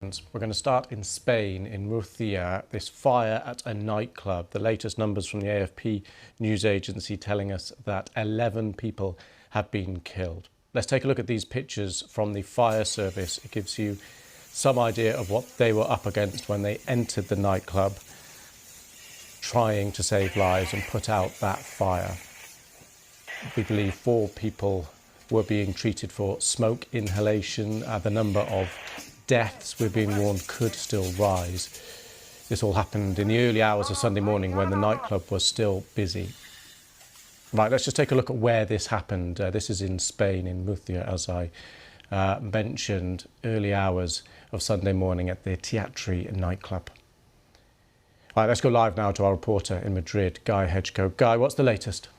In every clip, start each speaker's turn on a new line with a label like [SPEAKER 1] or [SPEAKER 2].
[SPEAKER 1] We're going to start in Spain, in Murcia, this fire at a nightclub. The latest numbers from the AFP news agency telling us that 11 people have been killed. Let's take a look at these pictures from the fire service. It gives you some idea of what they were up against when they entered the nightclub, trying to save lives and put out that fire. We believe 4 people were being treated for smoke inhalation. The number of deaths, we're being warned, could still rise. This all happened in the early hours of Sunday morning when the nightclub was still busy. Right, let's just take a look at where this happened. This is in Spain, in Murcia, as I mentioned, early hours of Sunday morning at the Teatri nightclub. Right, let's go live now to our reporter in Madrid, Guy Hedgecoe. Guy, what's the latest?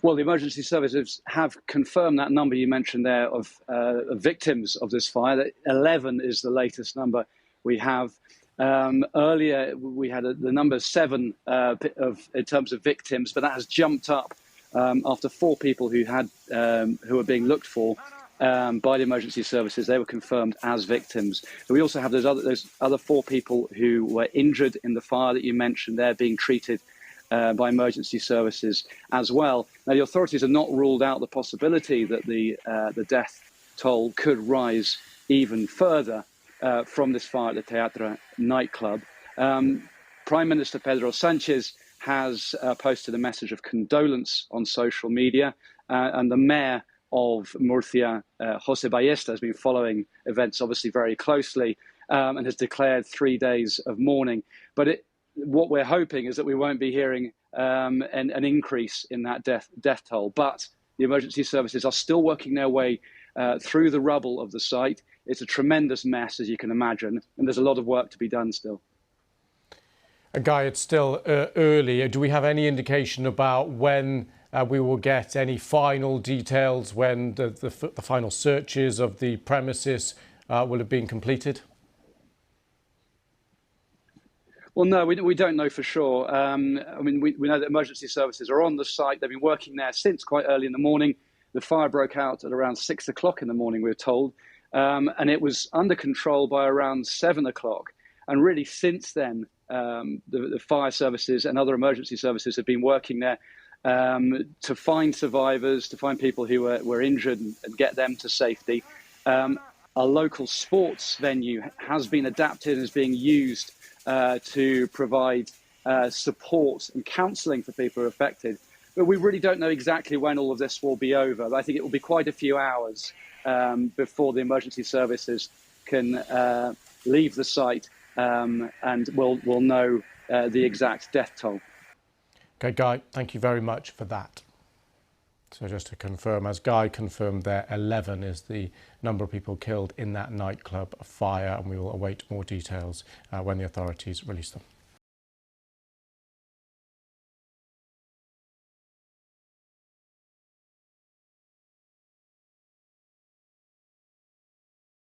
[SPEAKER 2] Well, the emergency services have confirmed that number you mentioned there of victims of this fire. That 11 is the latest number we have. Earlier, we had the number 7 in terms of victims, but that has jumped up after 4 people who were being looked for by the emergency services. They were confirmed as victims. But we also have those other 4 people who were injured in the fire that you mentioned. They're being treated by emergency services as well. Now, the authorities have not ruled out the possibility that the death toll could rise even further from this fire at the Teatri nightclub. Prime Minister Pedro Sánchez has posted a message of condolence on social media, and the mayor of Murcia, José Ballesta, has been following events obviously very closely and has declared 3 days of mourning. But what we're hoping is that we won't be hearing an increase in that death toll. But the emergency services are still working their way through the rubble of the site. It's a tremendous mess, as you can imagine, and there's a lot of work to be done still.
[SPEAKER 1] Guy, it's still early. Do we have any indication about when we will get any final details, when the final searches of the premises will have been completed?
[SPEAKER 2] Well, no, we don't know for sure. I mean, we know that emergency services are on the site. They've been working there since quite early in the morning. The fire broke out at around 6 o'clock in the morning, we were told, and it was under control by around 7 o'clock. And really, since then, the fire services and other emergency services have been working there to find survivors, to find people who were injured and get them to safety. A local sports venue has been adapted and is being used to provide support and counselling for people who are affected. But we really don't know exactly when all of this will be over. But I think it will be quite a few hours before the emergency services can leave the site and we'll know the exact death toll.
[SPEAKER 1] Okay, Guy, thank you very much for that. So just to confirm, as Guy confirmed there, 11 is the number of people killed in that nightclub fire, and we will await more details when the authorities release them.